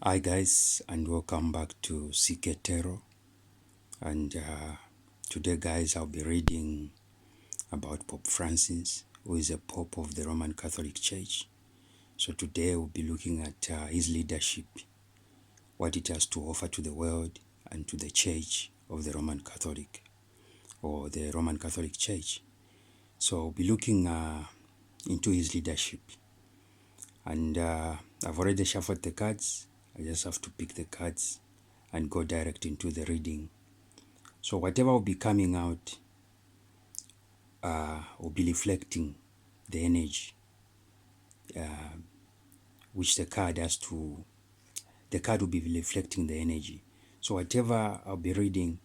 Hi guys, and welcome back to Siketero. And today guys, I'll be reading about Pope Francis, who is a Pope of the Roman Catholic Church. So today we'll be looking at his leadership, what it has to offer to the world and to the Church of the Roman Catholic, or the Roman Catholic Church. So we'll be looking into his leadership. And I've already shuffled the cards. I just have to pick the cards and go direct into the reading. So whatever will be coming out will be reflecting the energy which the card will be reflecting the energy. So whatever I'll be reading,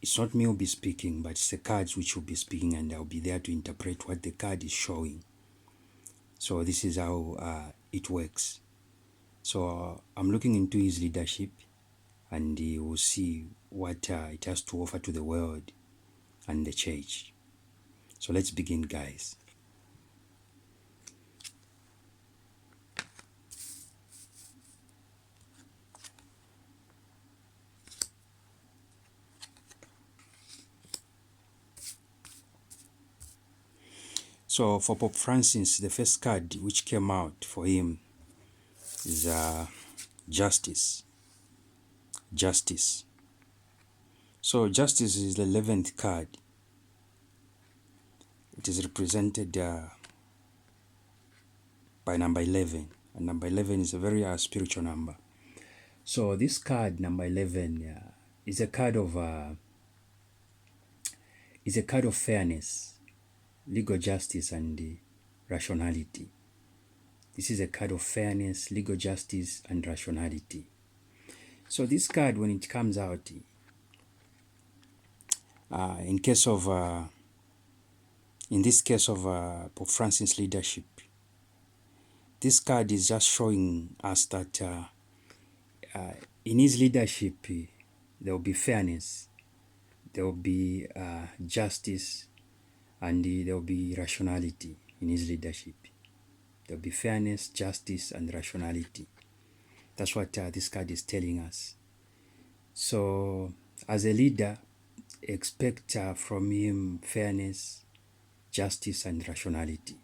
it's not me who will be speaking, but it's the cards which will be speaking, and I'll be there to interpret what the card is showing. So this is how it works. So I'm looking into his leadership, and we'll see what it has to offer to the world and the church. So let's begin, guys. So for Pope Francis, the first card which came out for him is Justice. Justice. So Justice is the 11th card. It is represented by number 11. And number 11 is a very spiritual number. So this card, number 11, is a card of fairness, legal justice, and rationality. This is a card of fairness, legal justice, and rationality. So this card, when it comes out, in this case of Pope Francis' leadership, this card is just showing us that in his leadership, there will be fairness, there will be justice, and there will be rationality in his leadership. There will be fairness, justice, and rationality. That's what this card is telling us. So, as a leader, expect from him fairness, justice, and rationality,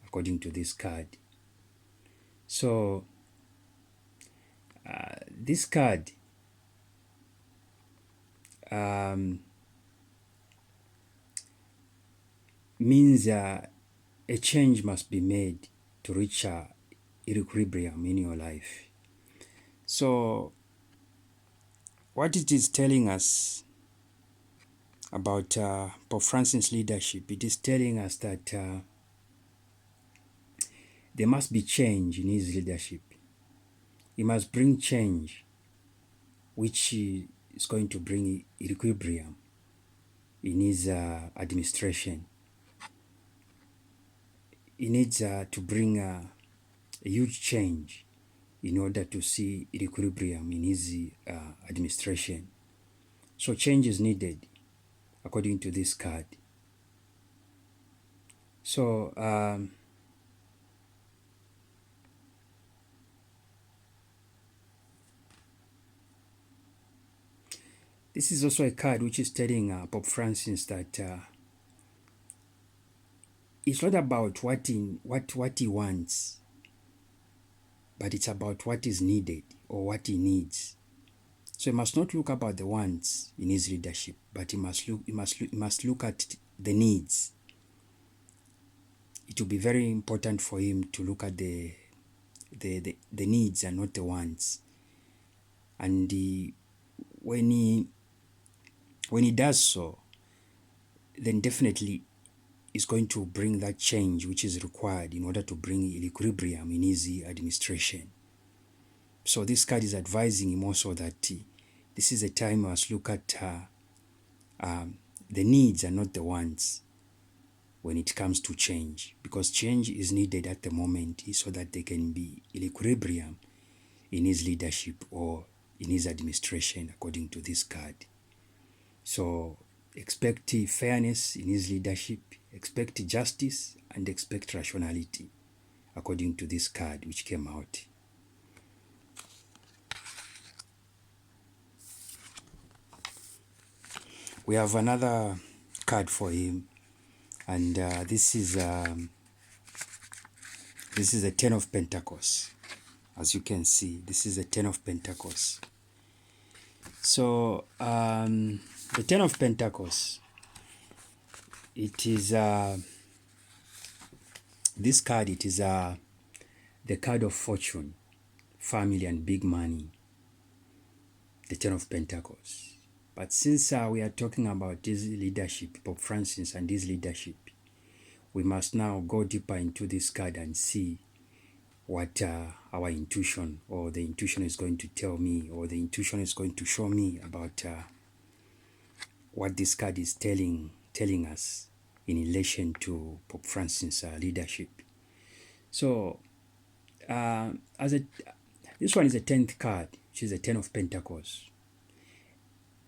according to this card. So, this card means a change must be made to reach equilibrium in your life. So, what it is telling us about Pope Francis' leadership, it is telling us that there must be change in his leadership. He must bring change, which is going to bring equilibrium in his administration. He needs to bring a huge change in order to see equilibrium in his administration. So change is needed, according to this card. So this is also a card which is telling Pope Francis that it's not about what he wants, but it's about what is needed or what he needs. So he must not look about the wants in his leadership, but he must look at the needs. It will be very important for him to look at the needs and not the wants. And when he does so, then definitely is going to bring that change which is required in order to bring equilibrium in his administration. So this card is advising him also that this is a time we must look at the needs and not the wants when it comes to change, because change is needed at the moment so that there can be equilibrium in his leadership or in his administration, according to this card. So expect fairness in his leadership, expect justice, and expect rationality, according to this card which came out. we have another card for him, and this is the Ten of Pentacles. As you can see, this is the Ten of Pentacles. So the Ten of Pentacles, it is this card, it is the card of fortune, family, and big money. The Ten of Pentacles. But since we are talking about this leadership, Pope Francis and his leadership, we must now go deeper into this card and see what our intuition, or the intuition, is going to tell me, or the intuition is going to show me about what this card is telling us in relation to Pope Francis' leadership. So, this one is a 10th card, which is the Ten of Pentacles.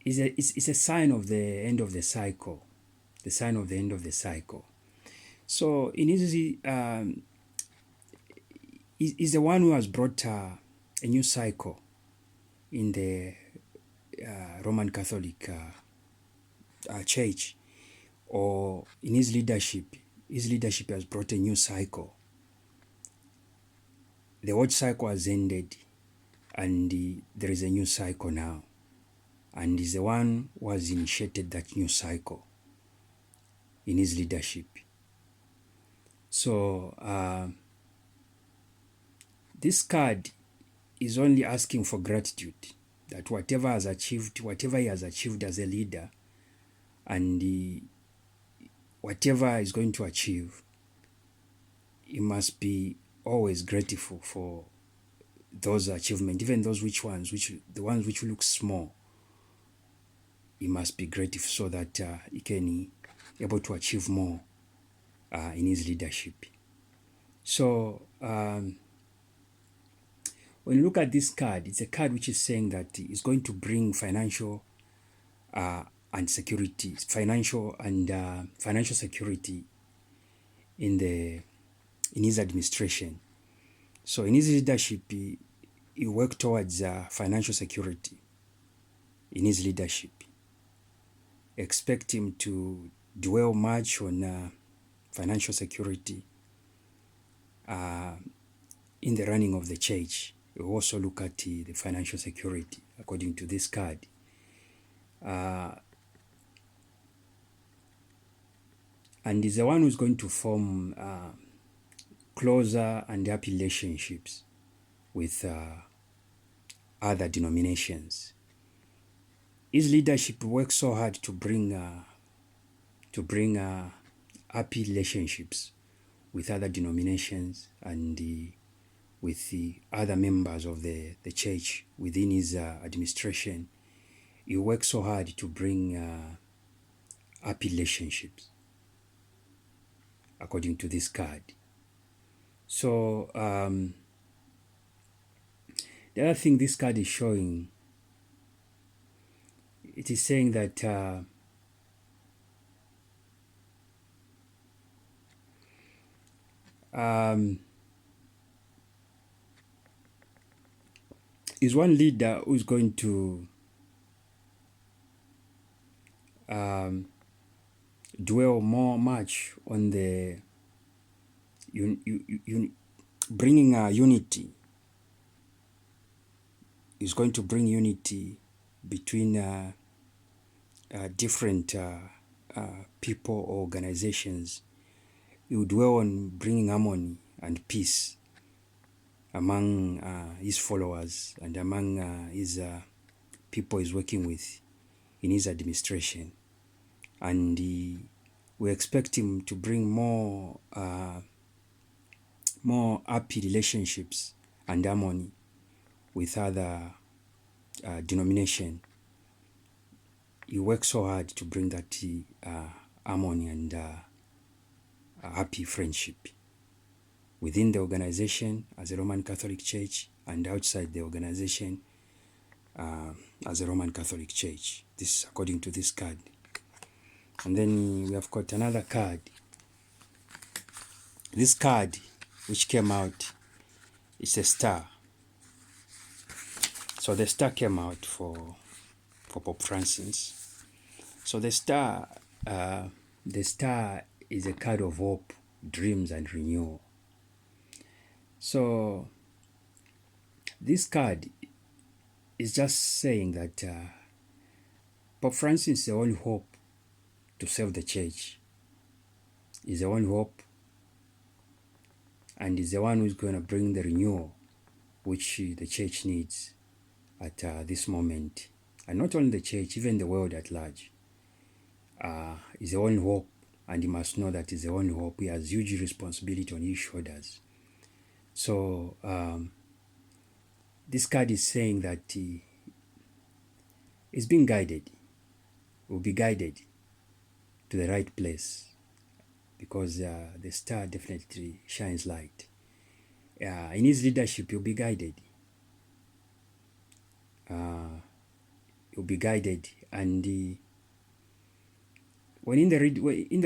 It's a sign of the end of the cycle, the sign of the end of the cycle. So in his, is the one who has brought a new cycle in the Roman Catholic Church, or in his leadership. His leadership has brought a new cycle. The old cycle has ended, and there is a new cycle now. And is the one who has initiated that new cycle in his leadership. So this card is only asking for gratitude, that whatever he has achieved as a leader, and whatever he's going to achieve, he must be always grateful for those achievements, even those the ones which look small. He must be grateful so that he can able to achieve more in his leadership. So when you look at this card, it's a card which is saying that it's going to bring financial and security, financial security in his administration. So in his leadership, he worked towards financial security in his leadership. Expect him to dwell much on financial security in the running of the church. We also look at the financial security according to this card. And is the one who's going to form closer and happy relationships with other denominations. His leadership works so hard to bring happy relationships with other denominations and with the other members of the church within his administration. He works so hard to bring happy relationships, according to this card. So the other thing this card is showing, it is saying that is one leader who's going to dwell much on the bringing unity. Is going to bring unity between different people or organizations. He would dwell on bringing harmony and peace among his followers and among his people he's working with in his administration. And we expect him to bring more happy relationships and harmony with other denomination. He works so hard to bring that harmony and happy friendship within the organization as a Roman Catholic Church and outside the organization as a Roman Catholic Church. This is according to this card. And then we have got another card. This card which came out is a star. So the star came out for Pope Francis. So the star is a card of hope, dreams, and renewal. So this card is just saying that Pope Francis is the only hope to save the church. He's the only hope, and he's the one who's going to bring the renewal which the church needs at this moment. And not only the church, even the world at large. Is the only hope, and he must know that he's the only hope. He has huge responsibility on his shoulders. So this card is saying that he's being guided, will be guided to the right place, because the star definitely shines light. In his leadership, he'll be guided. He'll be guided, and when in the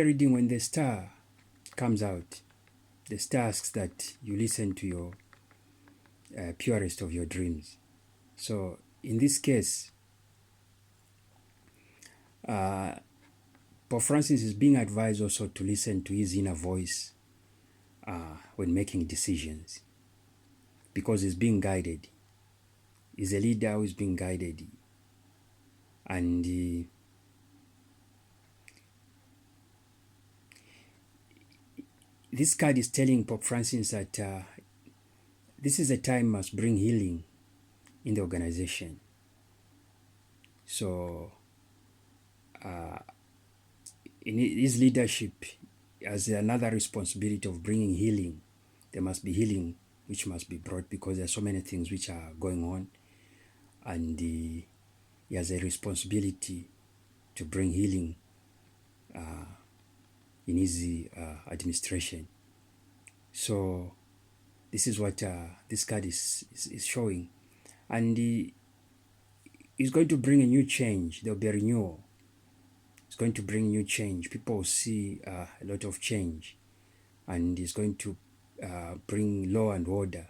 reading, when the star comes out, the star asks that you listen to your purest of your dreams. So in this case, Pope Francis is being advised also to listen to his inner voice when making decisions, because he's being guided. He's a leader who is being guided, and this card is telling Pope Francis that this is a time must bring healing in the organization. So in his leadership, as another responsibility of bringing healing, there must be healing which must be brought, because there are so many things which are going on, and he has a responsibility to bring healing in his administration. So this is what this card is showing, and he's going to bring a new change. There'll be a renewal. It's going to bring new change. People will see a lot of change, and he's going to bring law and order.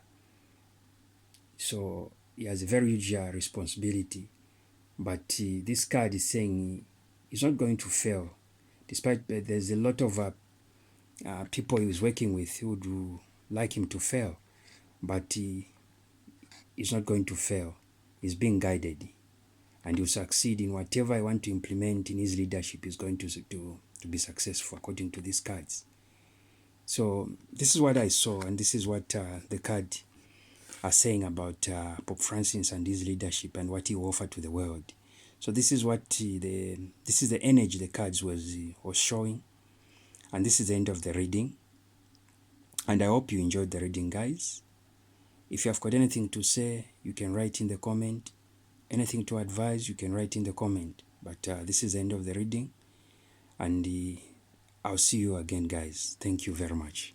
So he has a very huge responsibility, but this card is saying he's not going to fail, despite there's a lot of people he's working with who would like him to fail, but he's not going to fail. He's being guided, and he'll succeed in whatever I want to implement in his leadership. Is going to be successful according to these cards. So this is what I saw, and this is what the card are saying about Pope Francis and his leadership and what he will offer to the world. So this is what this is the energy the cards was showing, and this is the end of the reading. And I hope you enjoyed the reading, guys. If you have got anything to say, you can write in the comment. Anything to advise, you can write in the comment. But this is the end of the reading, and I'll see you again, guys. Thank you very much.